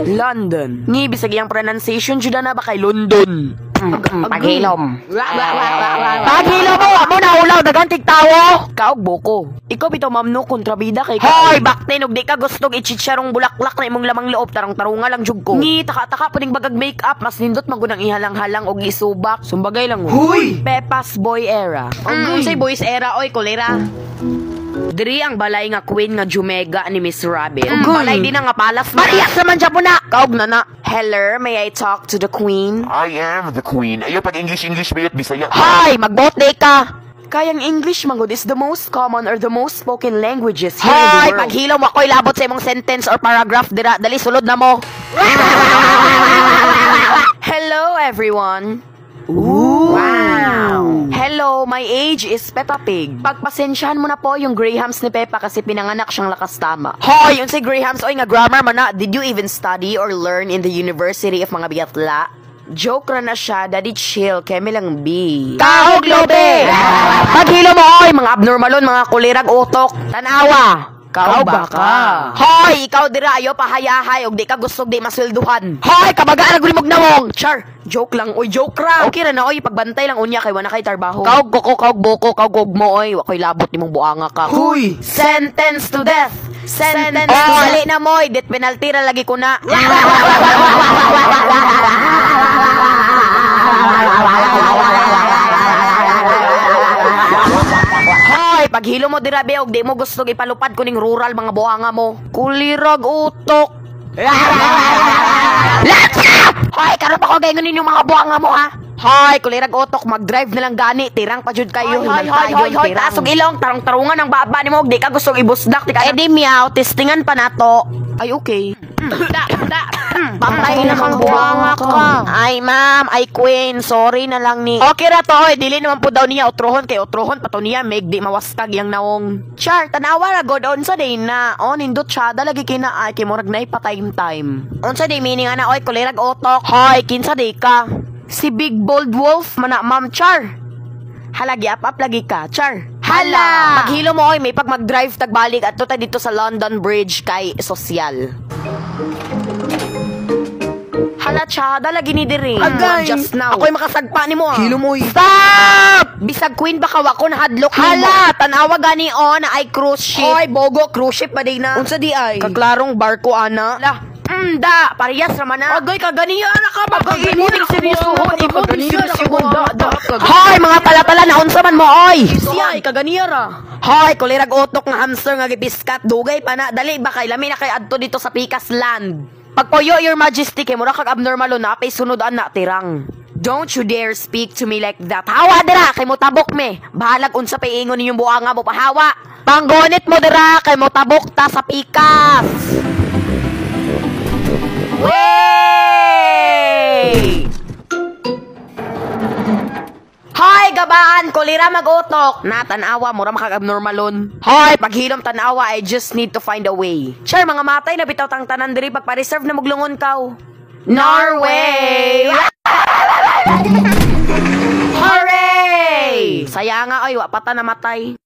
London. Ni bisag iyang pronunciation jud na ba kay London. Paghilom. Paghilom mo, amo na ulaw dagantig tawo. Kaog boko. Ikaw bitaw ma'am no kontrabida kay Hoy, bakten ug di ka gustong ichicharong bulaklak na imong lamang loob tarong tarunga lang jud ko. Ni taka-taka puning bagag makeup mas nindot magunang ihalang-halang og isubak. Sumbagay lang. Huy! Pepas boy era. Unsay boys era oy kolera. Diri ang balay nga queen nga Jumega ni Miss Rabbit. Balay din nga palas. Marias naman siya po na. Kaog na na. Hello, may I talk to the queen? I am the queen. Ayaw pag English bayat Bisaya. Hi! Mag-vote day ka! Kayang English mangod is the most common or the most spoken languages here in the Hoy, world. paghilom ako'y labot sa imong sentence or paragraph dira. Dali sulod na mo. Hello, everyone. Ooh. Wow. Hello, my age is Peppa Pig. Pagpasensyahan mo na po yung Grahams ni Peppa kasi pinanganak siyang lakas tama. Hoy, yun si Grahams, oy nga grammar man na. Did you even study or learn in the University of mga biatla? Joke ra na siya, daddy chill, kemi lang B. Kahog lobe. Paghilo mo, oy, mga abnormalon, mga kulirag utok. Tanawa. Kau baka. Hoy, ikaw dira ayo pahayahay og di ka gustog di maswelduhan. Hoy, kabagaan ang gulimog nawong. Char, joke lang, oy, joke ra. Okay ra na, oy, pagbantay lang unya kay wala kay tarbaho. Kaog goko, kaog boko, kaog gugmo oy, wa koy labot nimong buanga ka. Huy! Sentence to death. Sentence to death. Dali na moy, death penalty ra lagi ko na. Paghilo mo dira be og di mo gusto ipalupad kuning rural mga buanga mo. Kulirag utok. Let's go! Hoy, karon pa ko gayon ninyong mga buanga mo ha. Hoy, kulirag utok, mag-drive na lang gani, tirang pa jud kayo. Hoy, tasog ilong, tarong-tarungan ang baba nimo og di ka gusto ibusdak di ka. Eh di meow, testingan pa nato. Ay okay. Patay na kang buanga ka. Ay ma'am, ay queen, sorry na lang ni. Okay ra to, oy, dili naman po daw niya utrohon kay utrohon pa to niya meg di mawastag yang naong. Char, tanawa ra god on sa day na. On nindot siya dalagi kina ay kay murag nay pa time. Unsa day meaning ana oy, kulirag utok. Hoy, kinsa day ka? Si Big Bold Wolf mana ma'am Char. Halagi up lagi ka, Char. Hala! Paghilo mo oy, may pag mag-drive tagbalik at ta dito sa London Bridge kay sosyal. Hala chada lagi ni diri. Agay, just now. ako'y makasagpa nimo ah. Hilo mo Stop! Bisag queen baka wa ko nahadlok nimo. Hala, tanawa gani on na ay cruise ship. Oy, bogo cruise ship pa day na. Unsa di ay? Kaglarong barko ana. Lah, da, parehas raman na. Agay kaganiya na ka Imo ning seryosohon, imo ning seryosohon da. Hoy, mga talatala na unsa man mo oy. Siya ay kaganiya ra. Hoy, kulirag utok nga hamster nga gipiskat dugay pa na. Dali ba kay lami na kay adto dito sa Pikas Land. Pagpuyo your majesty kay mura kag abnormal na pay sunod na tirang. Don't you dare speak to me like that. Hawa dira kay mo tabok me. Bahalag unsa pay ingon ninyong buanga mo pahawa. Panggonit mo dira kay mo tabok ta sa Pikas. Wey! Hoy, gabaan, kulira mag-utok. Natanawa, mura makag-abnormalon. Hoy, paghilom tanawa, I just need to find a way. Char, mga matay na bitaw tang tanan diri pagpa-reserve na muglungon kaw. Norway! Hooray! Saya nga, ay, wapata na matay.